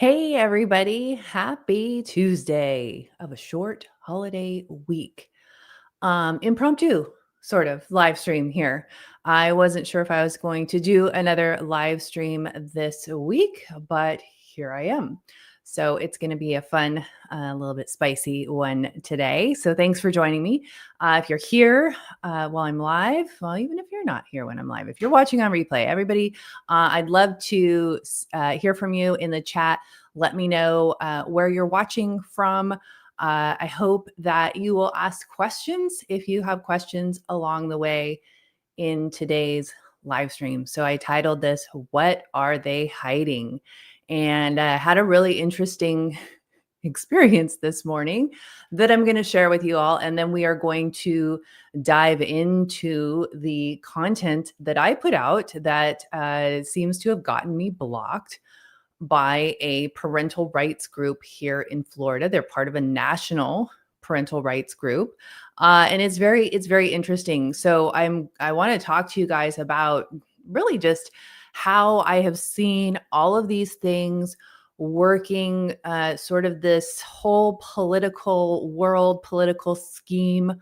Hey, everybody. Happy Tuesday of a short holiday week. Impromptu sort of live stream here. I wasn't sure if I was going to do another live stream this week, but here I am. So it's going to be a fun, a little bit spicy one today. So thanks for joining me. If you're here while I'm live, well, even if you're not here when I'm live, if you're watching on replay, everybody, I'd love to hear from you in the chat. Let me know where you're watching from. I hope that you will ask questions if you have questions along the way in today's live stream. So I titled this, What Are They Hiding? And I had a really interesting experience this morning that I'm going to share with you all. And then we are going to dive into the content that I put out that seems to have gotten me blocked by a parental rights group here in Florida. They're part of a national parental rights group. And it's very interesting. So I want to talk to you guys about really just how I have seen all of these things working, sort of this whole political world, political scheme.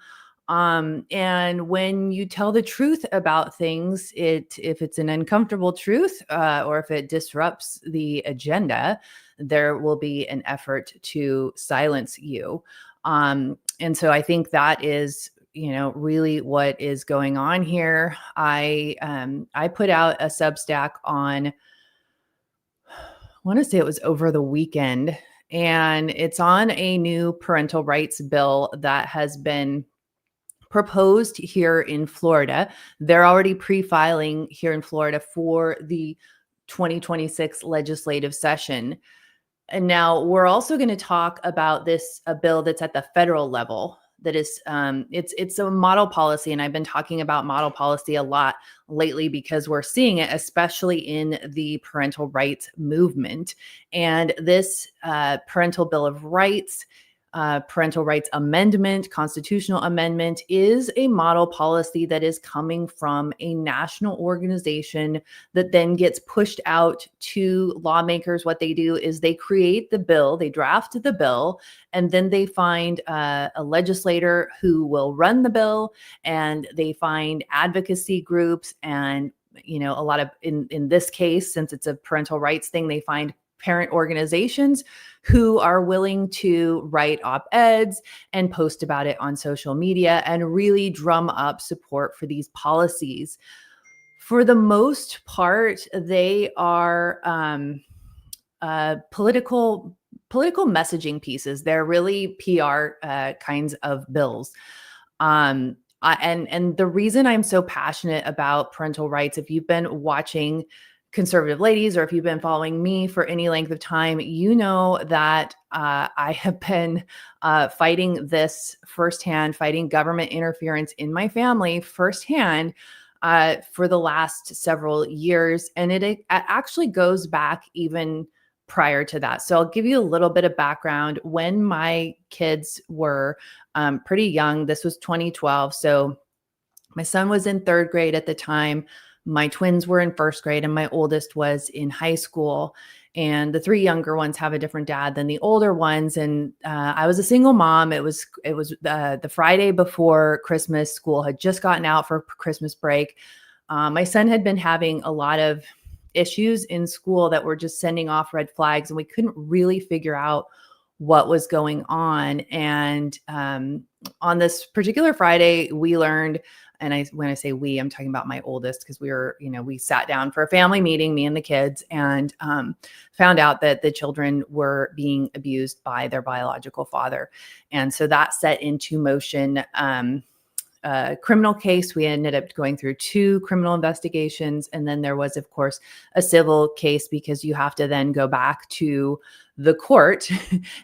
And when you tell the truth about things, if it's an uncomfortable truth, or if it disrupts the agenda, there will be an effort to silence you. And so I think that is, really what is going on here. I put out a Substack on, I want to say it was over the weekend, and it's on a new parental rights bill that has been proposed here in Florida. They're already pre-filing here in Florida for the 2026 legislative session. And now we're also going to talk about a bill that's at the federal level. That is, it's a model policy, and I've been talking about model policy a lot lately because we're seeing it, especially in the parental rights movement. And this parental bill of rights, parental rights amendment, constitutional amendment, is a model policy that is coming from a national organization that then gets pushed out to lawmakers. What they do is they create the bill, they draft the bill, and then they find a legislator who will run the bill, and they find advocacy groups, and a lot of, in this case, since it's a parental rights thing, they find parent organizations who are willing to write op-eds and post about it on social media and really drum up support for these policies. For the most part, they are political messaging pieces. They're really PR kinds of bills. And the reason I'm so passionate about parental rights, if you've been watching Conservative Ladies, or if you've been following me for any length of time, you know that I have been fighting this firsthand, fighting government interference in my family firsthand for the last several years. And it actually goes back even prior to that. So I'll give you a little bit of background. When my kids were pretty young, this was 2012. So my son was in third grade at the time. My twins were in first grade, and my oldest was in high school. And the three younger ones have a different dad than the older ones. And I was a single mom. It was the Friday before Christmas. School had just gotten out for Christmas break. My son had been having a lot of issues in school that were just sending off red flags, and we couldn't really figure out what was going on. And on this particular Friday, we learned, and when I say we, I'm talking about my oldest, because we sat down for a family meeting, me and the kids, and found out that the children were being abused by their biological father. And so that set into motion a criminal case. We ended up going through 2 criminal investigations. And then there was, of course, a civil case, because you have to then go back to the court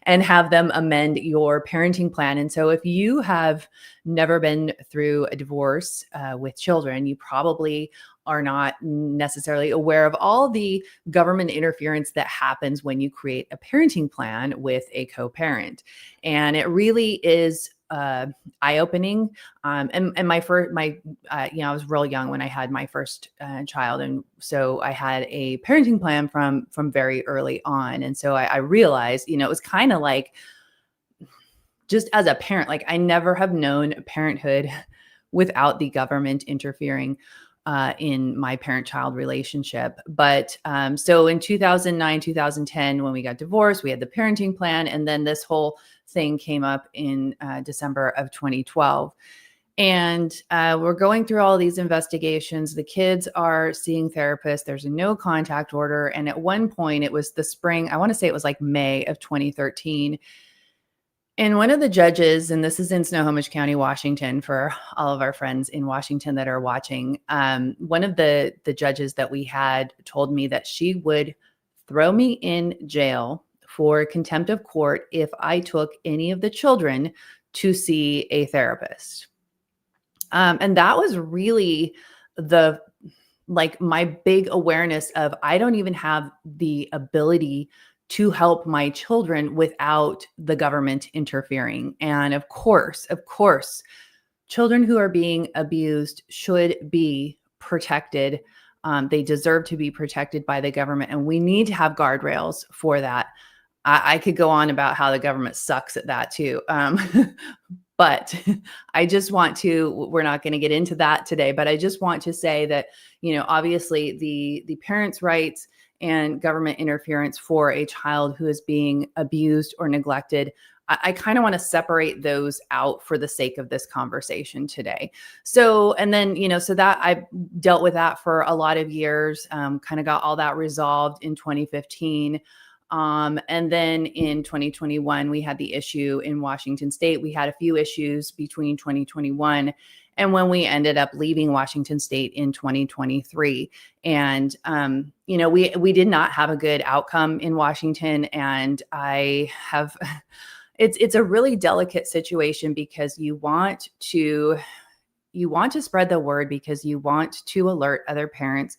and have them amend your parenting plan. And so if you have never been through a divorce with children, you probably are not necessarily aware of all the government interference that happens when you create a parenting plan with a co-parent. And it really is eye-opening. And I was real young when I had my first child, and so I had a parenting plan from very early on. And so I realized, it was kind of like, just as a parent, like I never have known parenthood without the government interfering in my parent-child relationship. But so in 2009, 2010, when we got divorced, we had the parenting plan, and then this whole thing came up in December of 2012. And we're going through all these investigations. The kids are seeing therapists. There's a no contact order. And at one point, it was the spring, I want to say it was like May of 2013. And one of the judges, and this is in Snohomish County, Washington, for all of our friends in Washington that are watching, one of the judges that we had told me that she would throw me in jail for contempt of court if I took any of the children to see a therapist. And that was really my big awareness of, I don't even have the ability to help my children without the government interfering. And of course, children who are being abused should be protected. They deserve to be protected by the government, and we need to have guardrails for that. I could go on about how the government sucks at that too. But I just want to, we're not going to get into that today, but I just want to say that, obviously the parents' rights and government interference for a child who is being abused or neglected, I kind of want to separate those out for the sake of this conversation today. So, and then, so that I dealt with that for a lot of years, kind of got all that resolved in 2015. And then in 2021, we had the issue in Washington State. We had a few issues between 2021 and when we ended up leaving Washington State in 2023. And, we did not have a good outcome in Washington. And I have, it's a really delicate situation, because you want to spread the word, because you want to alert other parents.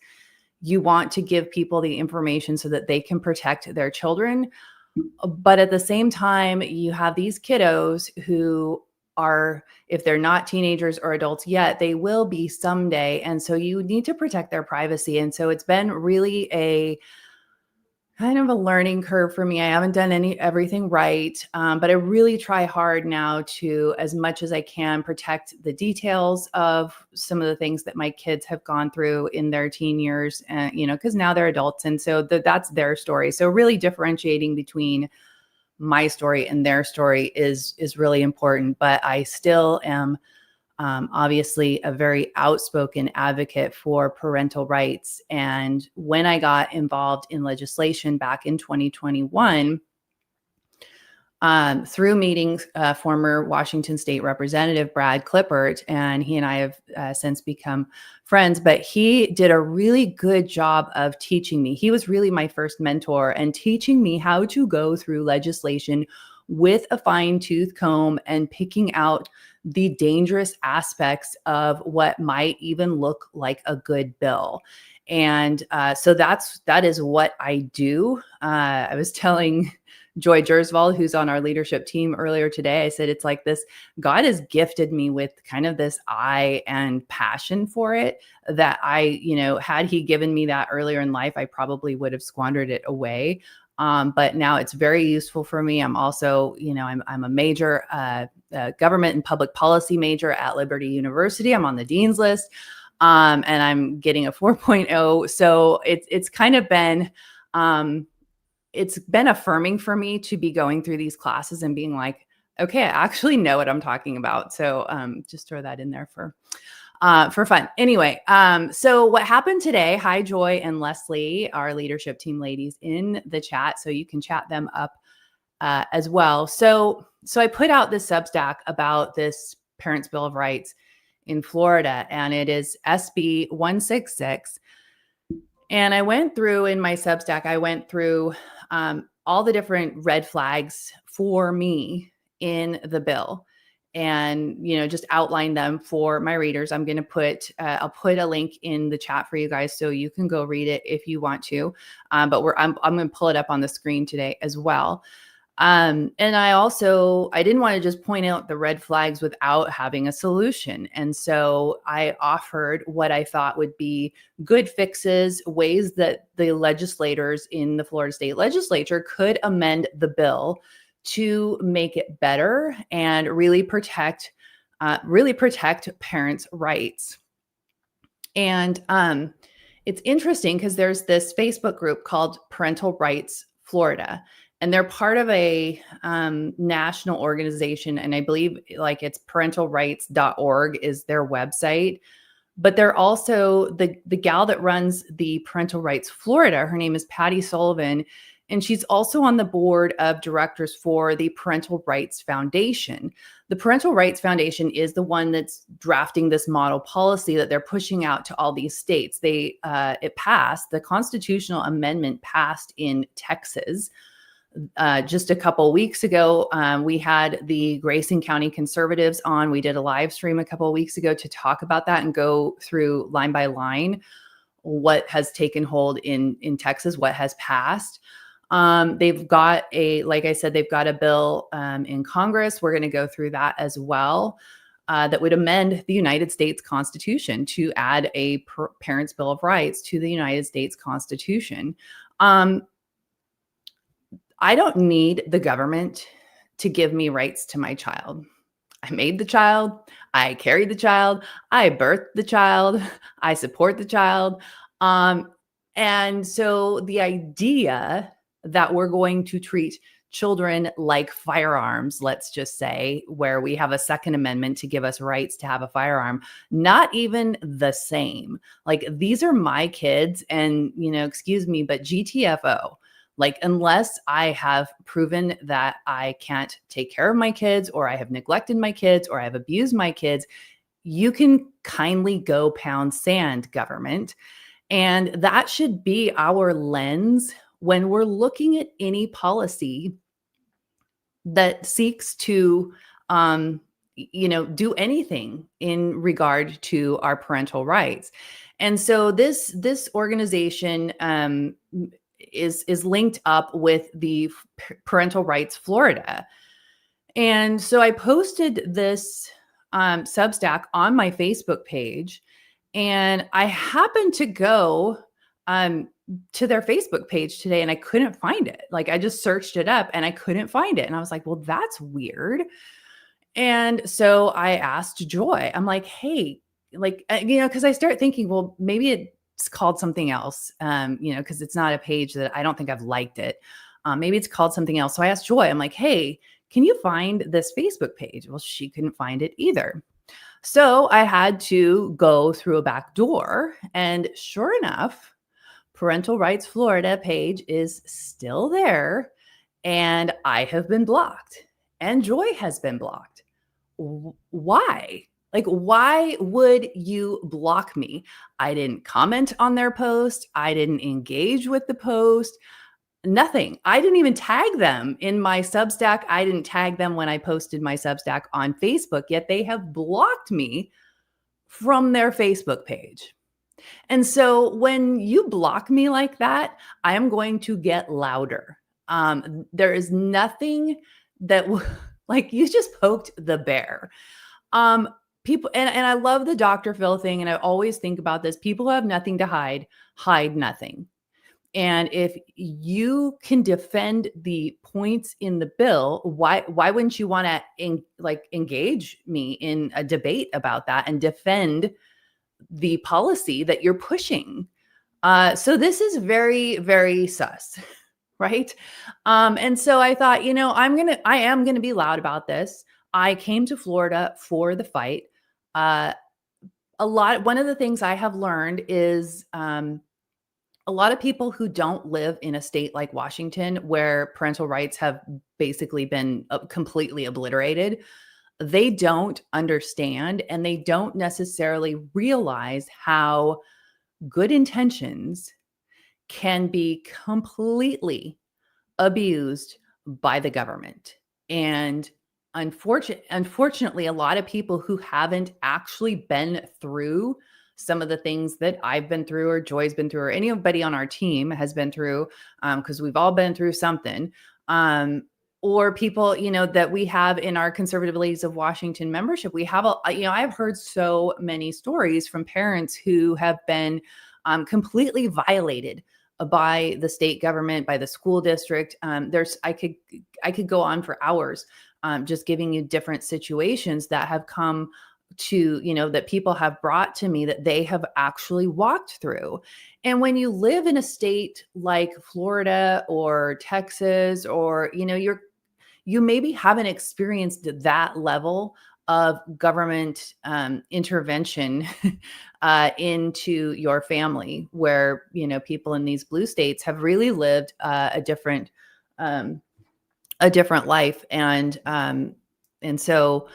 You want to give people the information so that they can protect their children. But at the same time, you have these kiddos who are, if they're not teenagers or adults yet, they will be someday. And so you need to protect their privacy. And so it's been really a kind of a learning curve for me. I haven't done everything right, but I really try hard now to, as much as I can, protect the details of some of the things that my kids have gone through in their teen years, because now they're adults. And so that's their story. So really differentiating between my story and their story is really important. But I still am obviously a very outspoken advocate for parental rights. And when I got involved in legislation back in 2021, through meetings, former Washington State Representative Brad Clippert, and he and I have since become friends, but he did a really good job of teaching me. He was really my first mentor and teaching me how to go through legislation with a fine-tooth comb and picking out the dangerous aspects of what might even look like a good bill. And so that is what I do. I was telling Joy Jersval, who's on our leadership team, earlier today, I said, it's like this, God has gifted me with kind of this eye and passion for it that had he given me that earlier in life, I probably would have squandered it away. But now it's very useful for me. I'm also, I'm a major government and public policy major at Liberty University. I'm on the dean's list, and I'm getting a 4.0. So it's kind of been, it's been affirming for me to be going through these classes and being like, okay, I actually know what I'm talking about. So just throw that in there for fun. Anyway, so what happened today, hi, Joy and Leslie, our leadership team ladies in the chat. So you can chat them up as well. So I put out this Substack about this Parents' Bill of Rights in Florida, and it is SB 166. And I went through in my Substack, all the different red flags for me in the bill, and, just outline them for my readers. I'm going to put, I'll put a link in the chat for you guys so you can go read it if you want to. But I'm going to pull it up on the screen today as well. And I didn't want to just point out the red flags without having a solution. And so I offered what I thought would be good fixes, ways that the legislators in the Florida State Legislature could amend the bill to make it better and really protect parents' rights. And it's interesting because there's this Facebook group called Parental Rights Florida, and they're part of a national organization. And I believe like it's parentalrights.org is their website. But they're also the gal that runs the Parental Rights Florida. Her name is Patty Sullivan, and she's also on the board of directors for the Parental Rights Foundation. The Parental Rights Foundation is the one that's drafting this model policy that they're pushing out to all these states. It passed, the constitutional amendment passed in Texas. Just a couple weeks ago, we had the Grayson County Conservatives on. We did a live stream a couple of weeks ago to talk about that and go through line by line what has taken hold in Texas, what has passed. They've got like I said, they've got a bill in Congress. We're going to go through that as well. That would amend the United States Constitution to add a Parents' Bill of Rights to the United States Constitution. I don't need the government to give me rights to my child. I made the child. I carried the child. I birthed the child. I support the child. And so the idea that we're going to treat children like firearms, let's just say, where we have a Second Amendment to give us rights to have a firearm, not even the same. Like, these are my kids, and, excuse me, but GTFO. Like, unless I have proven that I can't take care of my kids, or I have neglected my kids, or I have abused my kids, you can kindly go pound sand, government. And that should be our lens when we're looking at any policy that seeks to, do anything in regard to our parental rights. And so this organization is linked up with the Parental Rights Florida. And so I posted this Substack on my Facebook page, and I happened to go to their Facebook page today, and I couldn't find it. Like, I just searched it up and I couldn't find it. And I was like, well, that's weird. And so I asked Joy, I'm like, hey, like, because I start thinking, well, maybe it's called something else, because it's not a page that I don't think I've liked it. Maybe it's called something else. So I asked Joy, I'm like, hey, can you find this Facebook page? Well, she couldn't find it either. So I had to go through a back door, and sure enough, Parental Rights Florida page is still there, and I have been blocked, and Joy has been blocked. Why? Like, why would you block me? I didn't comment on their post. I didn't engage with the post. Nothing. I didn't even tag them in my Substack. I didn't tag them when I posted my Substack on Facebook, yet they have blocked me from their Facebook page. And so when you block me like that, I am going to get louder. There is nothing that like, you just poked the bear. People, and I love the Dr. Phil thing, and I always think about this. People who have nothing to hide nothing. And if you can defend the points in the bill, why wouldn't you want to engage me in a debate about that and defend the policy that you're pushing? So this is very, very sus, right? And so I thought, I am gonna be loud about this. I came to Florida for the fight. One of the things I have learned is a lot of people who don't live in a state like Washington, where parental rights have basically been completely obliterated, they don't understand, and they don't necessarily realize how good intentions can be completely abused by the government. And unfortunately, a lot of people who haven't actually been through some of the things that I've been through, or Joy's been through, or anybody on our team has been through, because we've all been through something. or people, that we have in our Conservative Ladies of Washington membership. We have I've heard so many stories from parents who have been completely violated by the state government, by the school district. I could go on for hours, just giving you different situations that have come to, that people have brought to me that they have actually walked through. And when you live in a state like Florida or Texas, or, you maybe haven't experienced that level of government intervention into your family, where, people in these blue states have really lived um, a different life. And so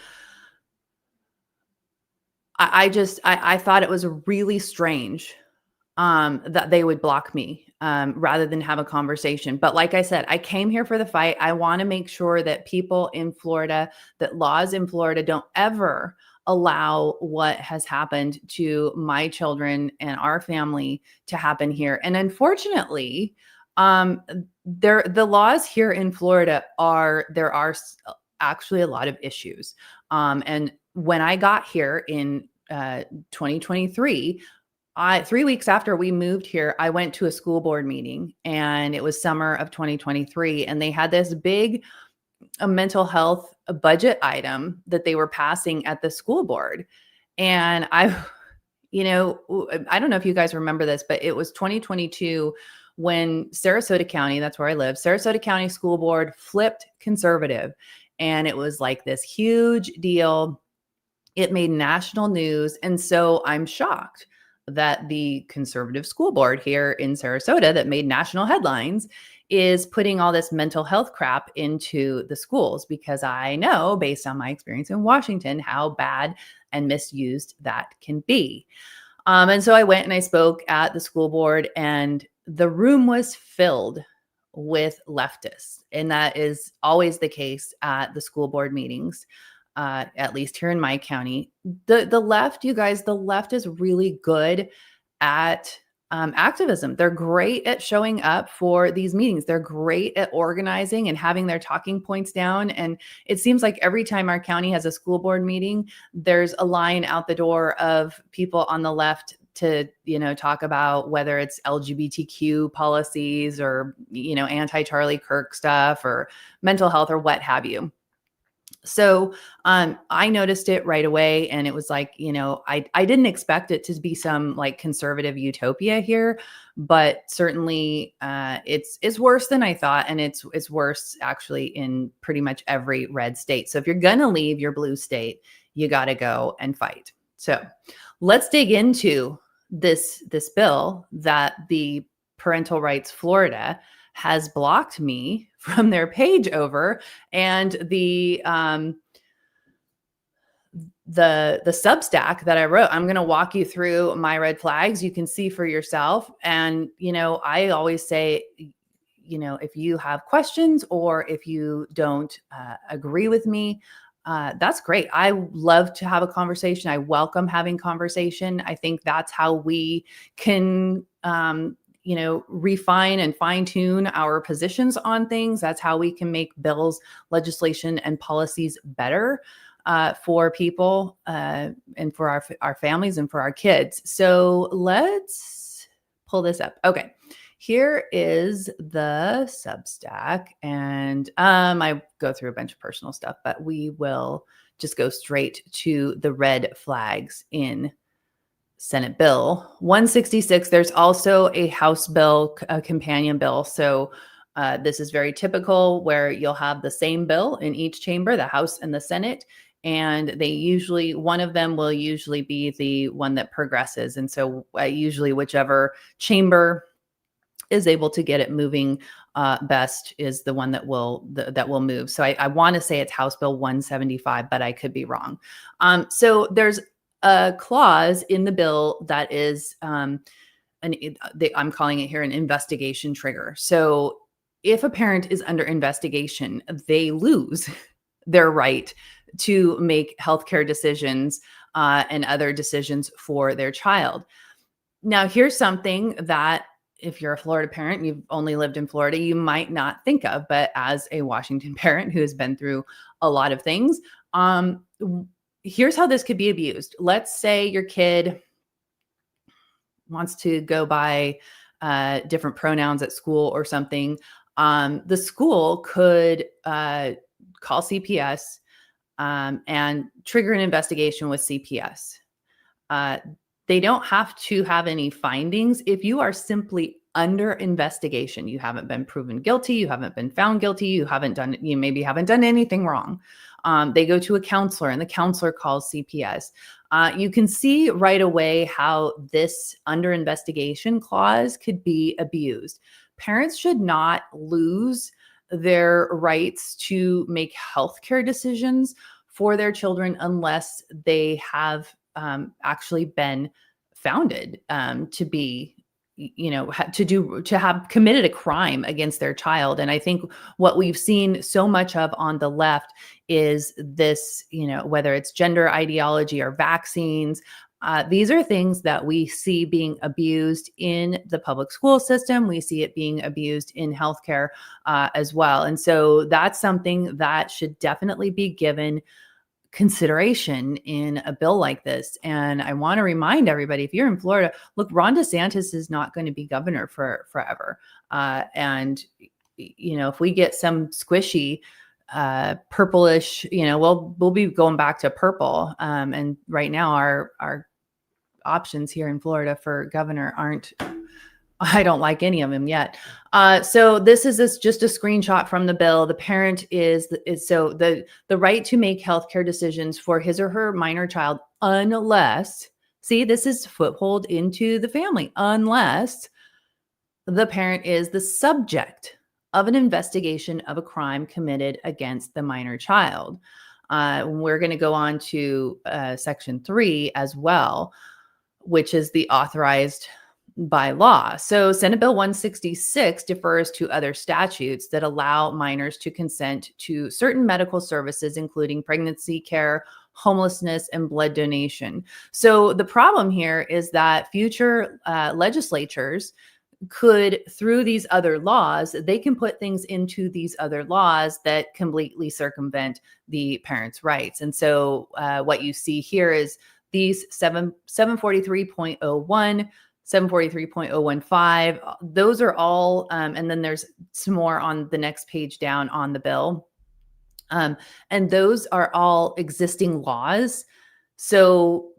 I thought it was really strange that they would block me rather than have a conversation. But like I said, I came here for the fight. I want to make sure that people in Florida, that laws in Florida don't ever allow what has happened to my children and our family to happen here. And unfortunately, the laws here in Florida actually a lot of issues. And when I got here in 2023, 3 weeks after we moved here, I went to a school board meeting, and it was summer of 2023. And they had this big mental health budget item that they were passing at the school board. And I don't know if you guys remember this, but it was 2022 when Sarasota County, that's where I live, Sarasota County School Board flipped conservative. And it was like this huge deal. It made national news. And so I'm shocked that the conservative school board here in Sarasota, that made national headlines, is putting all this mental health crap into the schools, because I know, based on my experience in Washington, how bad and misused that can be. And so I went and I spoke at the school board, and the room was filled with leftists. And that is always the case at the school board meetings. At least here in my county, the left, you guys, the left is really good at activism. They're great at showing up for these meetings. They're great at organizing and having their talking points down. And it seems like every time our county has a school board meeting, there's a line out the door of people on the left to, talk about whether it's LGBTQ policies or, anti-Charlie Kirk stuff or mental health or what have you. So I noticed it right away, and it was like, I didn't expect it to be some like conservative utopia here, but certainly it's worse than I thought, and it's worse actually in pretty much every red state. So if you're gonna leave your blue state, you got to go and fight. So let's dig into this bill that the Parental Rights Florida has blocked me from their page over, and the Substack that I wrote. I'm going to walk you through my red flags. You can see for yourself. And, I always say, if you have questions or if you don't agree with me, that's great. I love to have a conversation. I welcome having conversation. I think that's how we can, refine and fine tune our positions on things. That's how we can make bills, legislation, and policies better for people and for our families and for our kids. So let's pull this up. Okay. Here is the Substack, and I go through a bunch of personal stuff, but we will just go straight to the red flags in Senate Bill 166. There's also a House bill, a companion bill. So this is very typical, where you'll have the same bill in each chamber, the House and the Senate, and one of them will usually be the one that progresses. And so usually whichever chamber is able to get it moving best is the one that will move. So I want to say it's House Bill 175, but I could be wrong. So there's a clause in the bill that is, I'm calling it here an investigation trigger. So if a parent is under investigation, they lose their right to make healthcare decisions and other decisions for their child. Now, here's something that if you're a Florida parent, you've only lived in Florida, you might not think of, but as a Washington parent who has been through a lot of things, here's how this could be abused. Let's say your kid wants to go by different pronouns at school or something. The school could call CPS and trigger an investigation with CPS. They don't have to have any findings. If you are simply under investigation, you haven't been proven guilty, you haven't been found guilty, you maybe haven't done anything wrong. They go to a counselor and the counselor calls CPS. You can see right away how this under investigation clause could be abused. Parents should not lose their rights to make healthcare decisions for their children unless they have actually been founded to be, to have committed a crime against their child. And I think what we've seen so much of on the left is this, whether it's gender ideology or vaccines, these are things that we see being abused in the public school system. We see it being abused in healthcare as well. And so that's something that should definitely be given consideration in a bill like this. And I want to remind everybody, if you're in Florida, look, Ron DeSantis is not going to be governor for forever. And if we get some squishy purplish, we'll be going back to purple. And right now our options here in Florida for governor I don't like any of them yet. So this is just a screenshot from the bill. The parent is the right to make healthcare decisions for his or her minor child, unless, see, this is foothold into the family, unless the parent is the subject of an investigation of a crime committed against the minor child. We're going to go on to Section 3 as well, which is the authorized by law. So Senate Bill 166 defers to other statutes that allow minors to consent to certain medical services, including pregnancy care, homelessness, and blood donation. So the problem here is that future legislatures could, through these other laws, they can put things into these other laws that completely circumvent the parents' rights. And so what you see here is these 743.01, 743.015, those are all, and then there's some more on the next page down on the bill. And those are all existing laws. So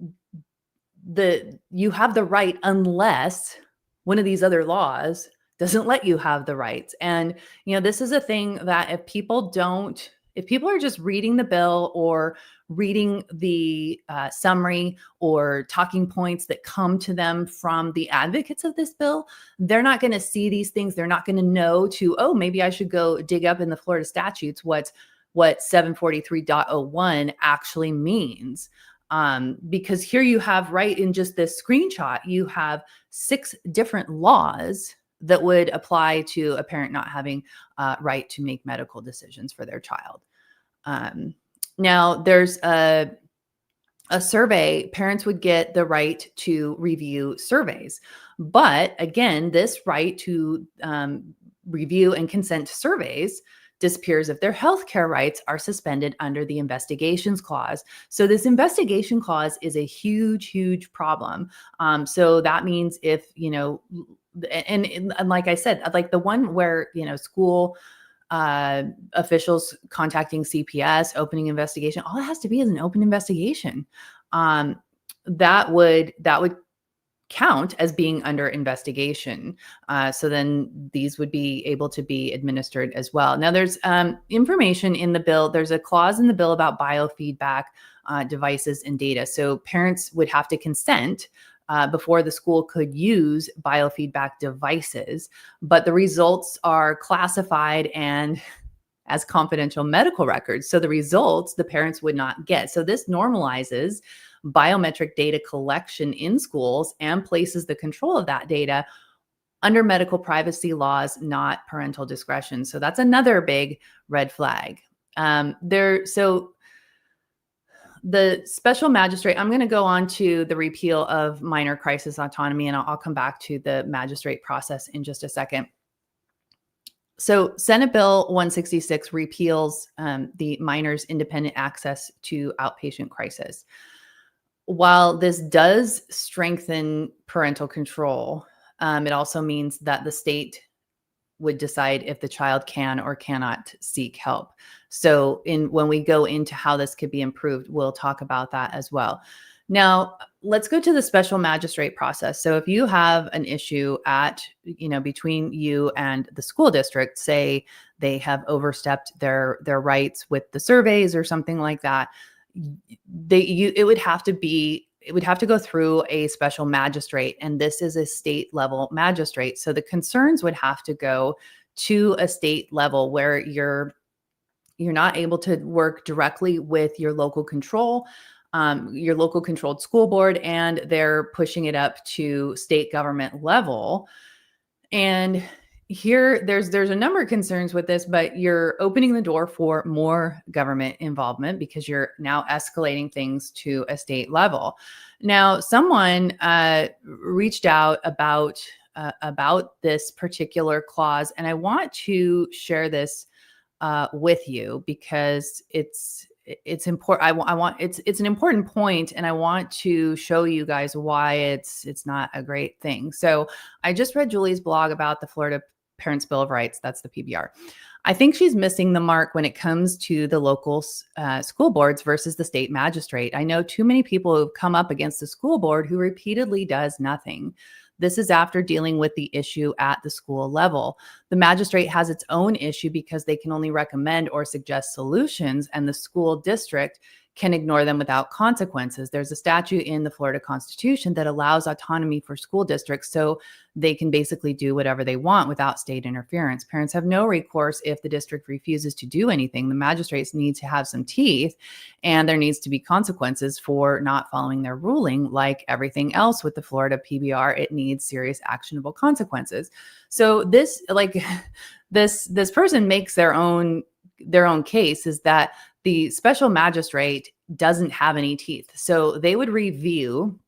you have the right unless one of these other laws doesn't let you have the rights. And, this is a thing that if people are just reading the bill or reading the summary or talking points that come to them from the advocates of this bill, they're not going to see these things. They're not going to know maybe I should go dig up in the Florida statutes what 743.01 actually means. Because here you have, right in just this screenshot, you have 6 different laws that would apply to a parent not having right to make medical decisions for their child. Now, there's a survey. Parents would get the right to review surveys. But again, this right to review and consent to surveys disappears if their healthcare rights are suspended under the investigations clause. So this investigation clause is a huge, huge problem. So that means if, and like I said, like the one where, school officials contacting CPS, opening investigation, all it has to be is an open investigation. That would count as being under investigation. So then these would be able to be administered as well. Now there's information in the bill. There's a clause in the bill about biofeedback devices and data. So parents would have to consent before the school could use biofeedback devices, but the results are classified and as confidential medical records. So the results the parents would not get. So this normalizes biometric data collection in schools and places the control of that data under medical privacy laws, not parental discretion. So that's another big red flag. So The special magistrate, I'm going to go on to the repeal of minor crisis autonomy, and I'll come back to the magistrate process in just a second. So Senate Bill 166 repeals the minors' independent access to outpatient crisis. While this does strengthen parental control, it also means that the state would decide if the child can or cannot seek help. So when we go into how this could be improved, we'll talk about that as well. Now, let's go to the special magistrate process. So if you have an issue between you and the school district, say they have overstepped their rights with the surveys or something like that, it would have to go through a special magistrate, and this is a state level magistrate. So the concerns would have to go to a state level where you're not able to work directly with your local control, your local controlled school board, and they're pushing it up to state government level. And here there's a number of concerns with this, but you're opening the door for more government involvement because you're now escalating things to a state level. Now, someone reached out about this particular clause, and I want to share this with you because it's important. It's an important point, and I want to show you guys why it's not a great thing. So I just read Julie's blog about the Florida Parents' Bill of Rights. That's the PBR. I think she's missing the mark when it comes to the local school boards versus the state magistrate. I know too many people who've come up against the school board who repeatedly does nothing. This is after dealing with the issue at the school level. The magistrate has its own issue because they can only recommend or suggest solutions, and the school district can ignore them without consequences. There's a statute in the Florida Constitution that allows autonomy for school districts so they can basically do whatever they want without state interference. Parents have no recourse if the district refuses to do anything. The magistrates need to have some teeth, and there needs to be consequences for not following their ruling. Like everything else with the Florida PBR, it needs serious actionable consequences. So this person makes their own case, is that the special magistrate doesn't have any teeth. So they would review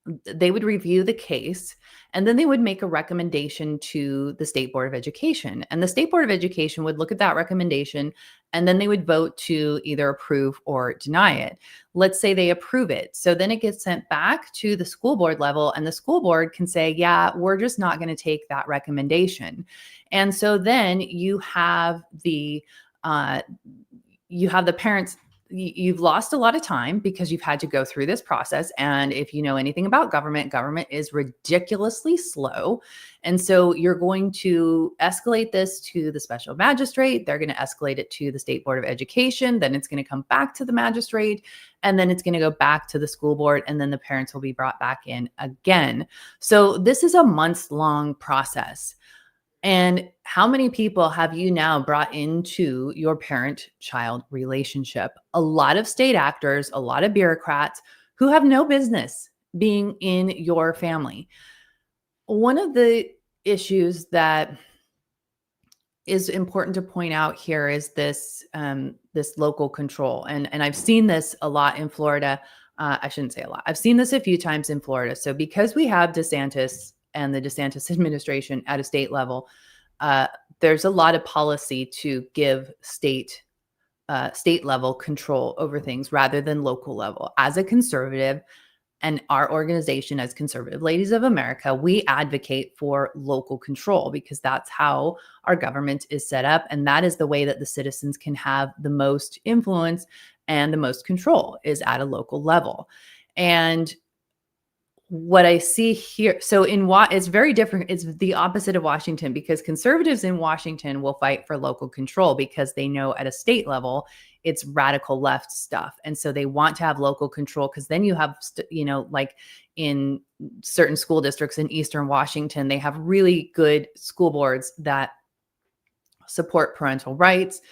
the case, and then they would make a recommendation to the State Board of Education. And the State Board of Education would look at that recommendation, and then they would vote to either approve or deny it. Let's say they approve it. So then it gets sent back to the school board level, and the school board can say, yeah, we're just not going to take that recommendation. And so then you have the parents. You've lost a lot of time because you've had to go through this process. And if you know anything about government is ridiculously slow. And so you're going to escalate this to the special magistrate. They're going to escalate it to the State Board of Education. Then it's going to come back to the magistrate, and then it's going to go back to the school board, and then the parents will be brought back in again. So this is a months-long process. And how many people have you now brought into your parent-child relationship? A lot of state actors, a lot of bureaucrats who have no business being in your family. One of the issues that is important to point out here is this local control. And I've seen this a lot in Florida. I shouldn't say a lot. I've seen this a few times in Florida. So because we have DeSantis and the DeSantis administration at a state level, there's a lot of policy to give state level control over things rather than local level. As a conservative, and our organization as Conservative Ladies of America, we advocate for local control because that's how our government is set up. And that is the way that the citizens can have the most influence and the most control, is at a local level. And what I see here, so it's very different. It's the opposite of Washington, because conservatives in Washington will fight for local control because they know at a state level, it's radical left stuff. And so they want to have local control because then you have, like in certain school districts in Eastern Washington, they have really good school boards that support parental rights,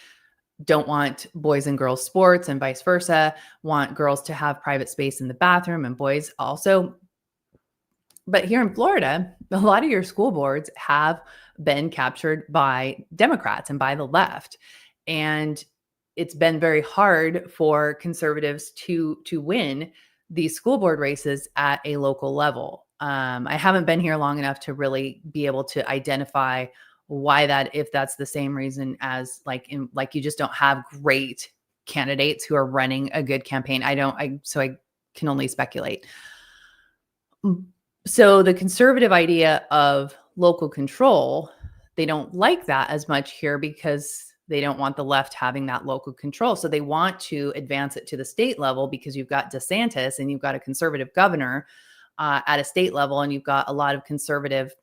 don't want boys and girls sports and vice versa, want girls to have private space in the bathroom and boys also. But here in Florida, a lot of your school boards have been captured by Democrats and by the left. And it's been very hard for conservatives to win these school board races at a local level. I haven't been here long enough to really be able to identify why that, if that's the same reason as like you just don't have great candidates who are running a good campaign. I can only speculate. So the conservative idea of local control, they don't like that as much here because they don't want the left having that local control. So they want to advance it to the state level because you've got DeSantis and you've got a conservative governor at a state level, and you've got a lot of conservative,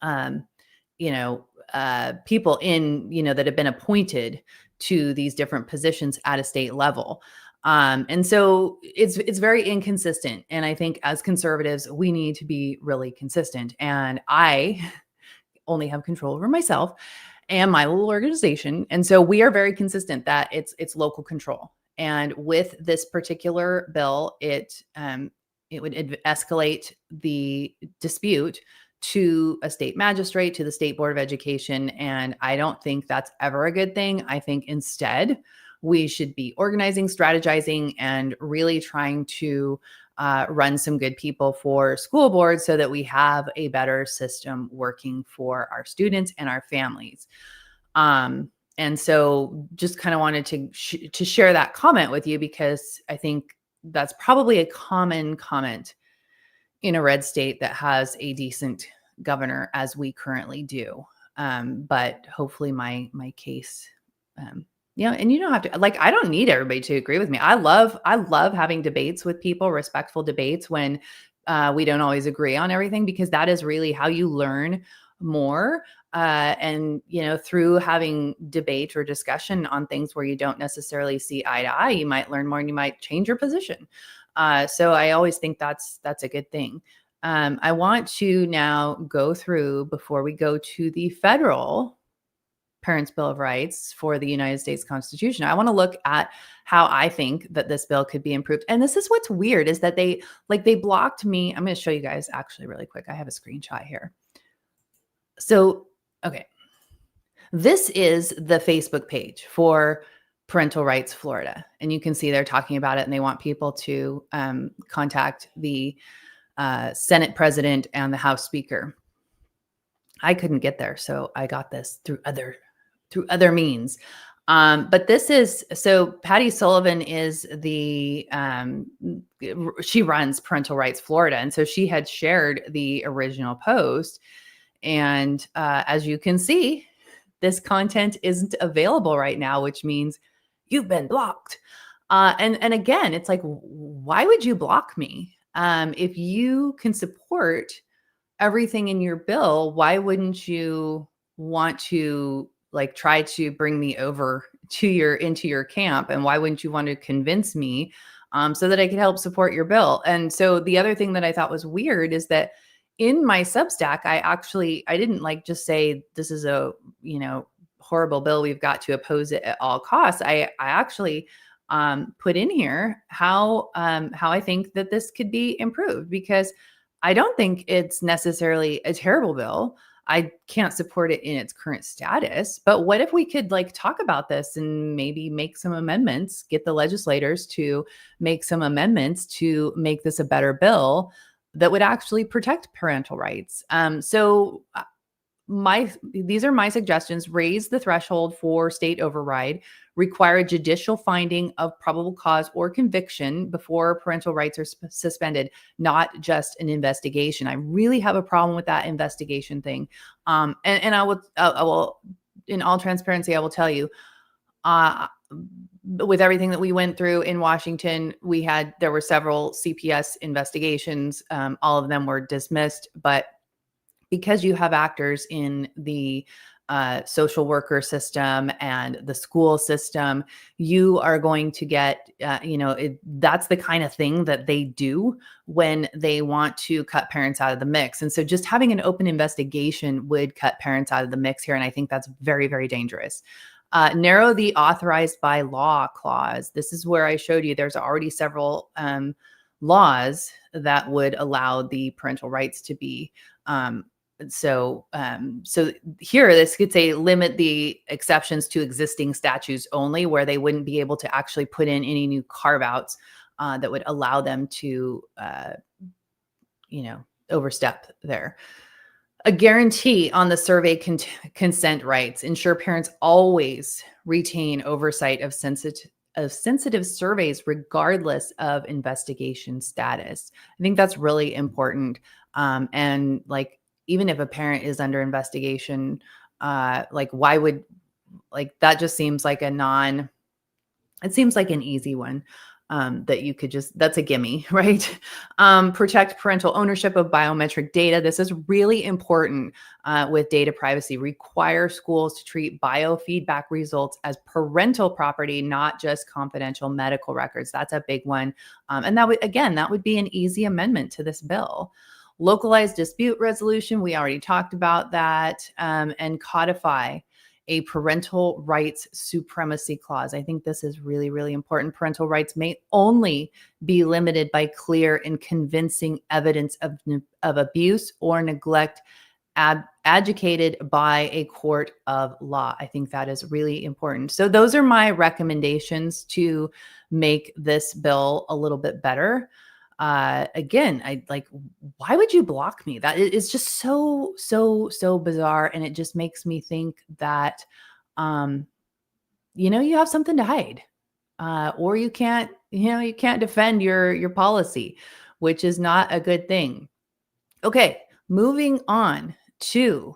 um, people that have been appointed to these different positions at a state level. And so it's very inconsistent. And I think as conservatives, we need to be really consistent. And I only have control over myself and my little organization. And so we are very consistent that it's local control. And with this particular bill, it would escalate the dispute to a state magistrate, to the State Board of Education. And I don't think that's ever a good thing. I think instead we should be organizing, strategizing, and really trying to run some good people for school boards so that we have a better system working for our students and our families. And so just kind of wanted to share that comment with you, because I think that's probably a common comment in a red state that has a decent governor, as we currently do. But hopefully my case, and you don't have to, I don't need everybody to agree with me. I love having debates with people, respectful debates when we don't always agree on everything, because that is really how you learn more. And through having debate or discussion on things where you don't necessarily see eye to eye, you might learn more and you might change your position. So I always think that's a good thing. I want to now go through, before we go to the federal Parents' Bill of Rights for the United States Constitution, I want to look at how I think that this bill could be improved. And this is what's weird, is that they blocked me. I'm going to show you guys actually really quick. I have a screenshot here. So, okay. This is the Facebook page for Parental Rights Florida. And you can see they're talking about it, and they want people to contact the Senate president and the House Speaker. I couldn't get there, so I got this through other means. But this is, so Patty Sullivan is she runs Parental Rights Florida. And so she had shared the original post. And as you can see, this content isn't available right now, which means you've been blocked. And again, it's like, why would you block me? If you can support everything in your bill, why wouldn't you want to try to bring me over into your camp? And why wouldn't you want to convince me so that I could help support your bill? And so the other thing that I thought was weird is that in my Substack, I didn't just say this is a horrible bill, we've got to oppose it at all costs. I actually put in here how I think that this could be improved, because I don't think it's necessarily a terrible bill. I can't support it in its current status, but what if we could talk about this and maybe make some amendments, get the legislators to make some amendments to make this a better bill that would actually protect parental rights. These are my suggestions: raise the threshold for state override, require a judicial finding of probable cause or conviction before parental rights are suspended, not just an investigation. I really have a problem with that investigation thing. And I will, in all transparency, I will tell you, with everything that we went through in Washington, there were several CPS investigations. All of them were dismissed, but because you have actors in the social worker system and the school system, you are going to get, that's the kind of thing that they do when they want to cut parents out of the mix. And so just having an open investigation would cut parents out of the mix here. And I think that's very, very dangerous. Narrow the authorized by law clause. This is where I showed you there's already several laws that would allow the parental rights to be so here, this could say limit the exceptions to existing statutes only, where they wouldn't be able to actually put in any new carve outs that would allow them to, overstep there. A guarantee on the survey consent rights ensure parents always retain oversight of sensitive surveys regardless of investigation status. I think that's really important. And like, even if a parent is under investigation, like, why would, like, that just seems like it seems like an easy one, that you could just, that's a gimme, right? Protect parental ownership of biometric data. This is really important with data privacy. Require schools to treat biofeedback results as parental property, not just confidential medical records. That's a big one. And that would be an easy amendment to this bill. Localized dispute resolution, we already talked about that, and codify a parental rights supremacy clause. I think this is really, really important. Parental rights may only be limited by clear and convincing evidence of abuse or neglect adjudicated by a court of law. I think that is really important. So those are my recommendations to make this bill a little bit better. Again, why would you block me? That is just so bizarre. And it just makes me think that, you have something to hide, or you can't defend your policy, which is not a good thing. Okay. Moving on to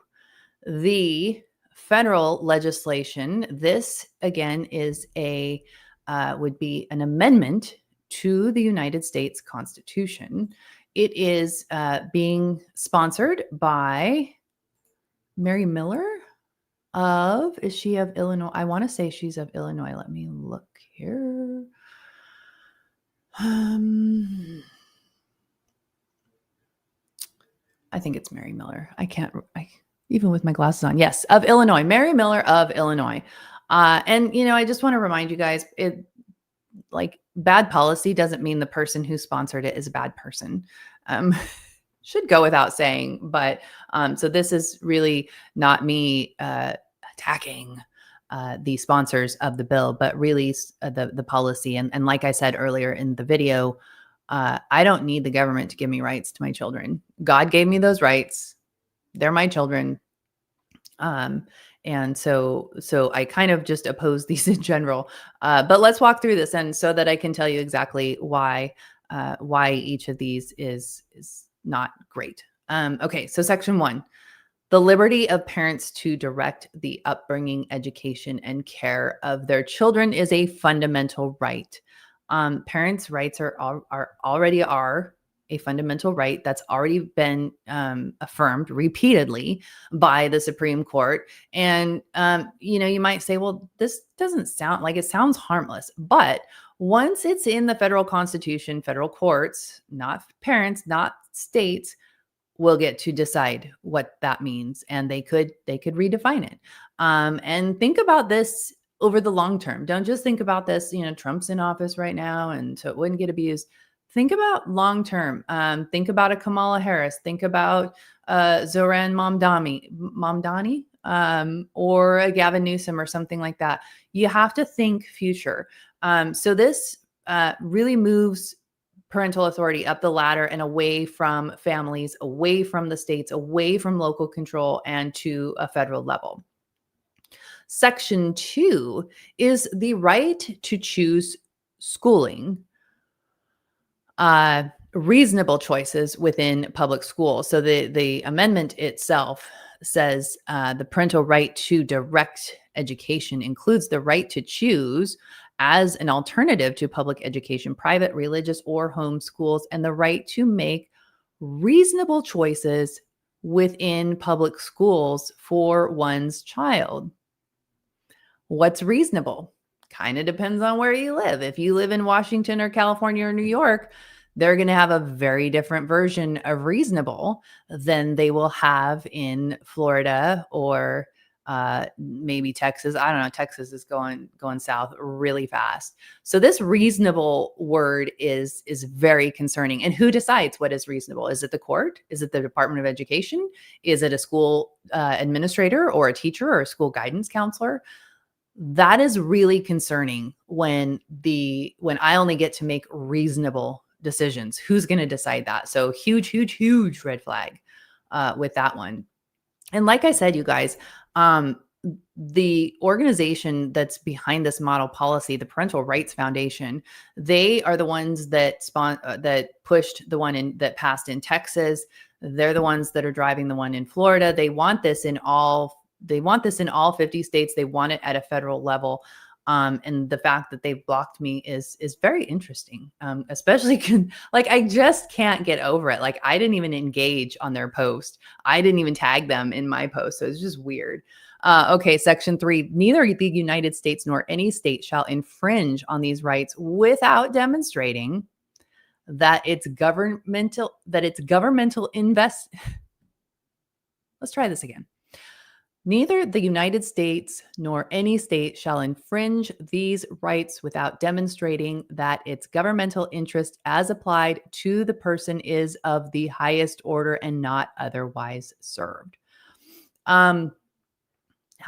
the federal legislation. This again is would be an amendment to the United States Constitution. It is being sponsored by Mary Miller is she of Illinois? I want to say she's of Illinois. Let me look here. I think it's Mary Miller. Even with my glasses on. Yes, of Illinois. Mary Miller of Illinois. And, I just want to remind you guys, bad policy doesn't mean the person who sponsored it is a bad person. Should go without saying, but so this is really not me attacking the sponsors of the bill, but really the policy. And like I said earlier in the video, I don't need the government to give me rights to my children. God gave me those rights. They're my children. And so I kind of just oppose these in general, but let's walk through this, and so that I can tell you exactly why each of these is not great. Okay. So Section 1, the liberty of parents to direct the upbringing, education, and care of their children is a fundamental right. Parents' rights are already a fundamental right that's already been affirmed repeatedly by the Supreme Court. And, you might say, well, this doesn't sound like, it sounds harmless, but once it's in the federal Constitution, federal courts, not parents, not states, will get to decide what that means. And they could redefine it. And think about this over the long term. Don't just think about this, Trump's in office right now, and so it wouldn't get abused. Think about long term. Think about a Kamala Harris. Think about Zoran Mamdani, or a Gavin Newsom or something like that. You have to think future. So this really moves parental authority up the ladder and away from families, away from the states, away from local control, and to a federal level. Section 2 is the right to choose schooling. Reasonable choices within public schools. So the amendment itself says the parental right to direct education includes the right to choose as an alternative to public education, private, religious, or home schools, and the right to make reasonable choices within public schools for one's child. What's reasonable? Kind of depends on where you live. If you live in Washington or California or New York, they're going to have a very different version of reasonable than they will have in Florida or maybe Texas. I don't know. Texas is going south really fast. So this reasonable word is very concerning. And who decides what is reasonable? Is it the court? Is it the Department of Education? Is it a school administrator or a teacher or a school guidance counselor? That is really concerning when I only get to make reasonable decisions. Who's going to decide that? So huge red flag with that one. And like I said, you guys, the organization that's behind this model policy, the Parental Rights Foundation, they are the ones that that pushed the one that passed in Texas. They're the ones that are driving the one in Florida. They want this in all 50 states. They want it at a federal level. And the fact that they've blocked me is very interesting. Especially like, I just can't get over it. Like, I didn't even engage on their post. I didn't even tag them in my post. So it's just weird. Okay. Section 3, neither the United States nor any state shall infringe on these rights without demonstrating that its governmental Let's try this again. Neither the United States nor any state shall infringe these rights without demonstrating that its governmental interest as applied to the person is of the highest order and not otherwise served. How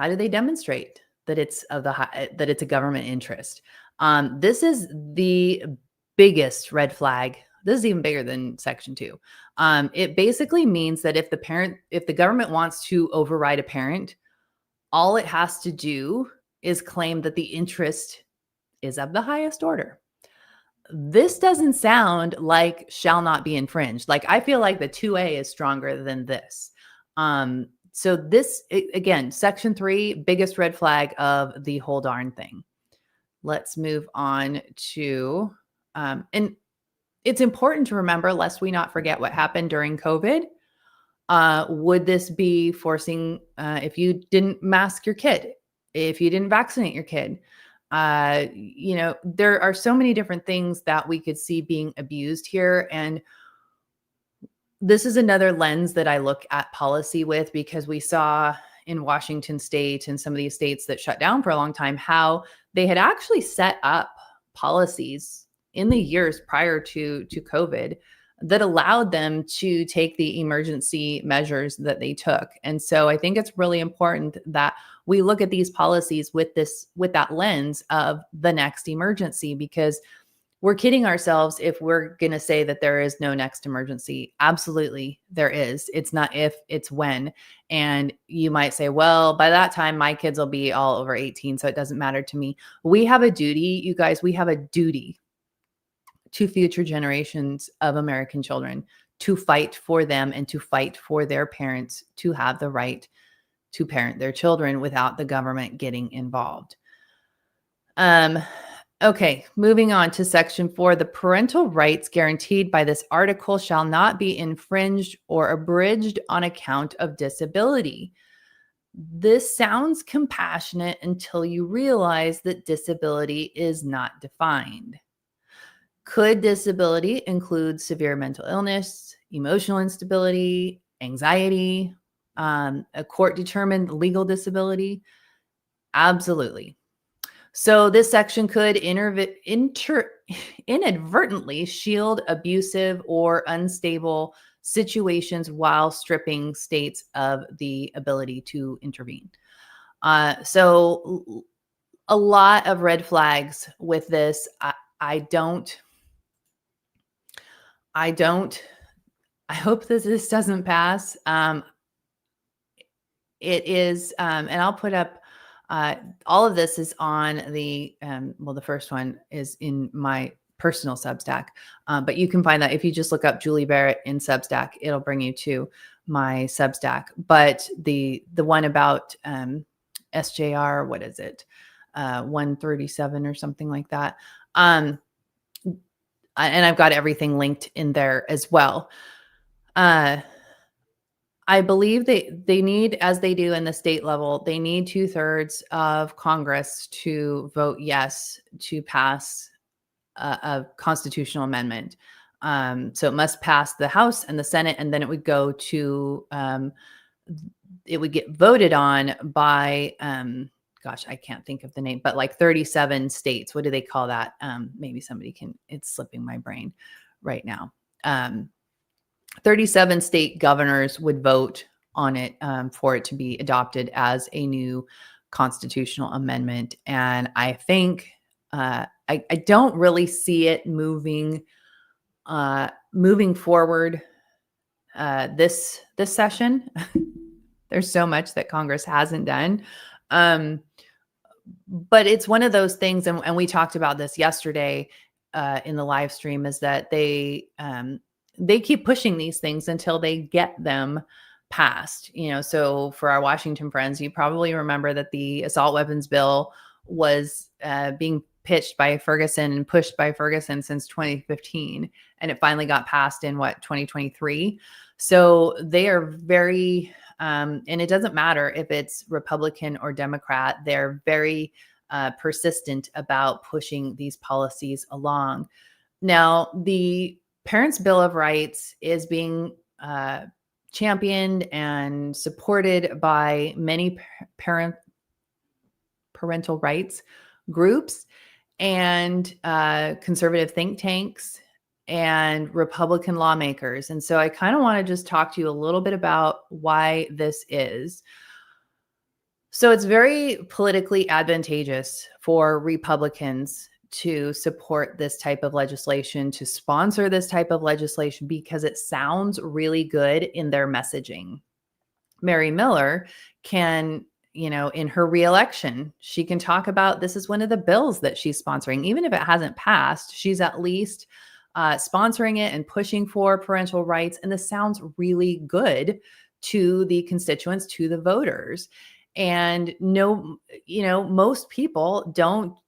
do they demonstrate that it's that it's a government interest? This is the biggest red flag. This is even bigger than Section 2. It basically means that if the government wants to override a parent, all it has to do is claim that the interest is of the highest order. This doesn't sound like shall not be infringed. Like, I feel like the 2A is stronger than this. So this, again, Section 3, biggest red flag of the whole darn thing. Let's move on to, and it's important to remember, lest we not forget what happened during COVID. Would this be forcing, if you didn't mask your kid, if you didn't vaccinate your kid? There are so many different things that we could see being abused here. And this is another lens that I look at policy with, because we saw in Washington state and some of these states that shut down for a long time, how they had actually set up policies in the years prior to COVID that allowed them to take the emergency measures that they took. And so I think it's really important that we look at these policies with that lens of the next emergency, because we're kidding ourselves if we're going to say that there is no next emergency. Absolutely, there is. It's not if, it's when. And you might say, well, by that time, my kids will be all over 18, so it doesn't matter to me. We have a duty, you guys, we have a duty to future generations of American children to fight for them and to fight for their parents to have the right to parent their children without the government getting involved. Okay, moving on to Section 4. The parental rights guaranteed by this article shall not be infringed or abridged on account of disability. This sounds compassionate until you realize that disability is not defined. Could disability include severe mental illness, emotional instability, anxiety, a court-determined legal disability? Absolutely. So this section could inadvertently shield abusive or unstable situations while stripping states of the ability to intervene. So a lot of red flags with this. I hope that this doesn't pass. It is, and I'll put up, all of this is on the, the first one is in my personal Substack, but you can find that if you just look up Julie Barrett in Substack, it'll bring you to my Substack. But the one about SJR, what is it? 137 or something like that. And I've got everything linked in there as well. I believe they need, as they do in the state level, they need 2/3 of Congress to vote yes to pass a constitutional amendment. So it must pass the House and the Senate, and then it would go to it would get voted on by, gosh, I can't think of the name, but like 37 states. What do they call that? Maybe somebody can, it's slipping my brain right now. 37 state governors would vote on it for it to be adopted as a new constitutional amendment. And I think I don't really see it moving forward this session. There's so much that Congress hasn't done. But it's one of those things, and we talked about this yesterday in the live stream, is that they keep pushing these things until they get them passed. So for our Washington friends, you probably remember that the assault weapons bill was being pitched by Ferguson and pushed by Ferguson since 2015, and it finally got passed in 2023. So they are very and it doesn't matter if it's Republican or Democrat, they're very persistent about pushing these policies along. Now, the Parents' Bill of Rights is being championed and supported by many parental rights groups and conservative think tanks and Republican lawmakers. And so I kind of want to just talk to you a little bit about why this is. So it's very politically advantageous for Republicans to support this type of legislation, to sponsor this type of legislation, because it sounds really good in their messaging. Mary Miller can, in her reelection, she can talk about this is one of the bills that she's sponsoring. Even if it hasn't passed, she's at least sponsoring it and pushing for parental rights. And this sounds really good to the constituents, to the voters. And most people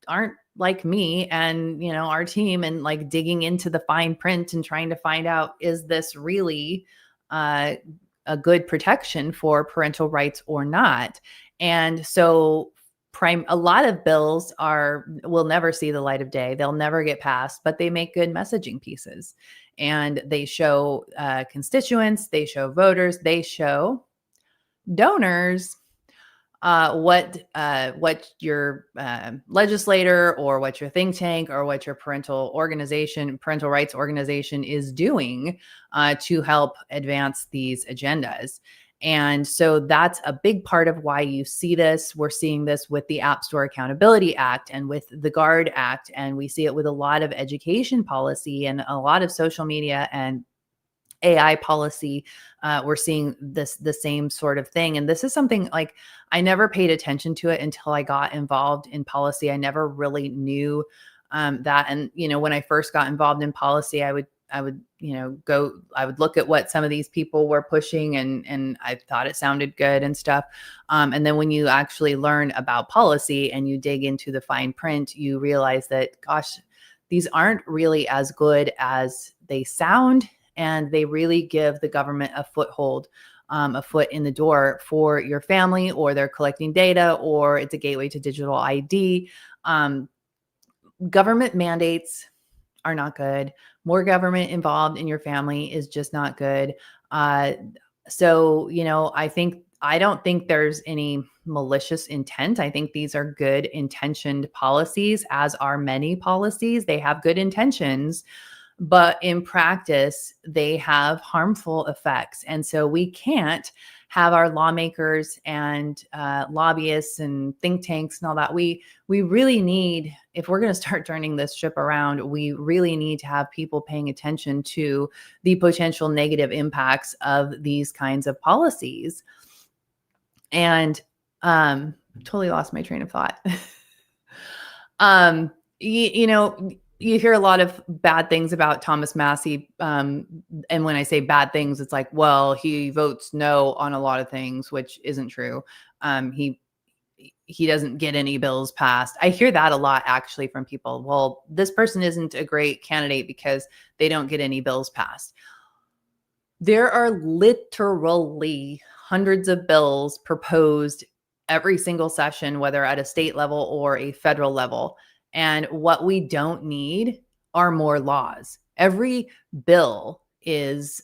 aren't like me and, our team, and like digging into the fine print and trying to find out, is this really a good protection for parental rights or not? And so a lot of bills will never see the light of day. They'll never get passed, but they make good messaging pieces, and they show constituents, they show voters, they show donors what your legislator or what your think tank or what your parental rights organization is doing to help advance these agendas. And so that's a big part of why you see this. We're seeing this with the App Store Accountability Act and with the GUARD Act. And we see it with a lot of education policy and a lot of social media and AI policy. We're seeing the same sort of thing. And this is something like I never paid attention to it until I got involved in policy. I never really knew that. And, when I first got involved in policy, I would look at what some of these people were pushing and I thought it sounded good and stuff. And then when you actually learn about policy and you dig into the fine print, you realize that, gosh, these aren't really as good as they sound. And they really give the government a foothold, a foot in the door for your family, or they're collecting data, or it's a gateway to digital ID. Government mandates are not good. More government involved in your family is just not good. So, I don't think there's any malicious intent. I think these are good intentioned policies, as are many policies. They have good intentions, but in practice, they have harmful effects. And so we can't have our lawmakers and lobbyists and think tanks and all that. We really need, if we're going to start turning this ship around, we really need to have people paying attention to the potential negative impacts of these kinds of policies. And totally lost my train of thought. You hear a lot of bad things about Thomas Massie. And when I say bad things, it's like, well, he votes no on a lot of things, which isn't true. He doesn't get any bills passed. I hear that a lot, actually, from people. Well, this person isn't a great candidate because they don't get any bills passed. There are literally hundreds of bills proposed every single session, whether at a state level or a federal level. And what we don't need are more laws. Every bill is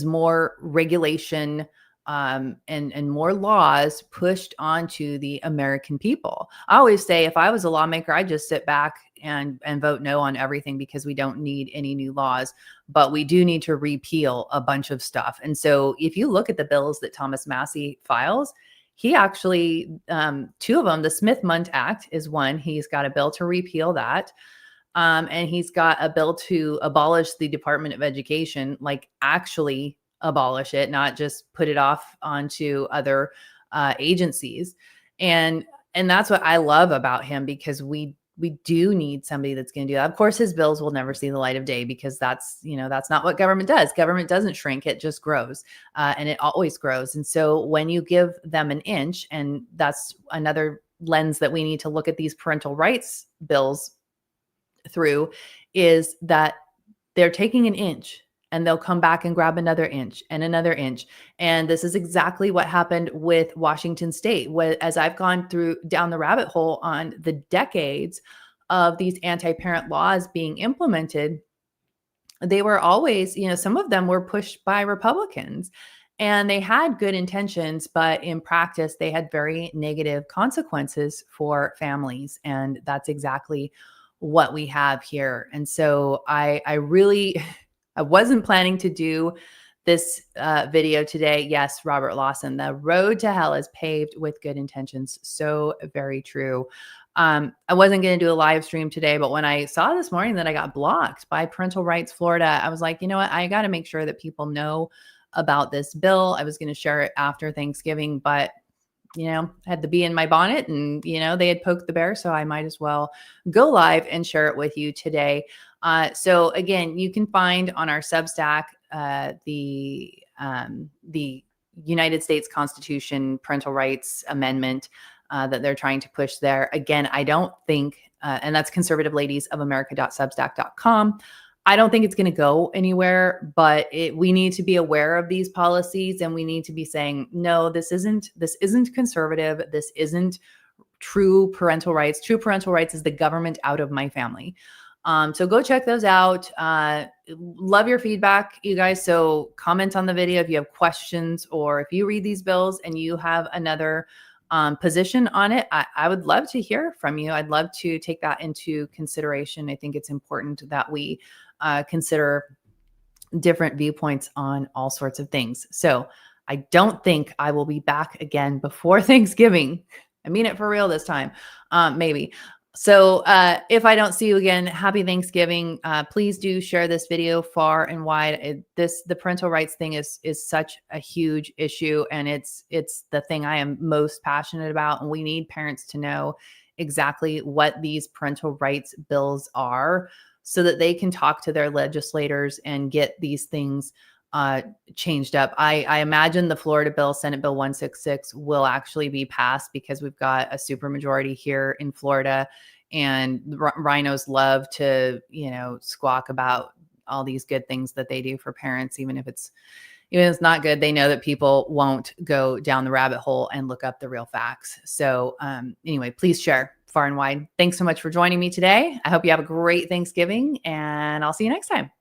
more regulation, and more laws pushed onto the American people. I always say if I was a lawmaker, I'd just sit back and vote no on everything because we don't need any new laws, but we do need to repeal a bunch of stuff. And so if you look at the bills that Thomas Massey files, he actually, two of them, the Smith-Mundt Act is one. He's got a bill to repeal that. And he's got a bill to abolish the Department of Education, like actually abolish it, not just put it off onto other agencies. And that's what I love about him, because we do need somebody that's going to do that. Of course, his bills will never see the light of day because that's not what government does. Government doesn't shrink; it just grows, and it always grows. And so when you give them an inch, and that's another lens that we need to look at these parental rights bills through, is that they're taking an inch and they'll come back and grab another inch and another inch. And this is exactly what happened with Washington State. As I've gone through down the rabbit hole on the decades of these anti-parent laws being implemented, they were always, some of them were pushed by Republicans, and they had good intentions, but in practice, they had very negative consequences for families. And that's exactly what we have here. And so I really, I wasn't planning to do this video today. Yes, Robert Lawson, the road to hell is paved with good intentions. So very true. I wasn't going to do a live stream today, but when I saw this morning that I got blocked by Parental Rights Florida, I was like, you know what? I got to make sure that people know about this bill. I was going to share it after Thanksgiving, but had the bee in my bonnet, and, they had poked the bear. So I might as well go live and share it with you today. So again, you can find on our Substack, the United States Constitution Parental Rights Amendment that they're trying to push there. Again, I don't think, and that's conservativeladiesofamerica.substack.com. I don't think it's going to go anywhere, but we need to be aware of these policies, and we need to be saying, no, this isn't conservative. This isn't true parental rights. True parental rights is the government out of my family. So go check those out. Love your feedback, you guys. So comment on the video if you have questions, or if you read these bills and you have another position on it. I would love to hear from you. I'd love to take that into consideration. I think it's important that we consider different viewpoints on all sorts of things. So I don't think I will be back again before Thanksgiving. I mean it for real this time, maybe. So if I don't see you again, happy Thanksgiving. Please do share this video far and wide. The parental rights thing is such a huge issue, and it's the thing I am most passionate about. And we need parents to know exactly what these parental rights bills are, so that they can talk to their legislators and get these things changed up. I imagine the Florida bill, Senate Bill 166, will actually be passed because we've got a supermajority here in Florida, and rhinos love to, squawk about all these good things that they do for parents, even if it's not good. They know that people won't go down the rabbit hole and look up the real facts. So anyway, please share far and wide. Thanks so much for joining me today. I hope you have a great Thanksgiving, and I'll see you next time.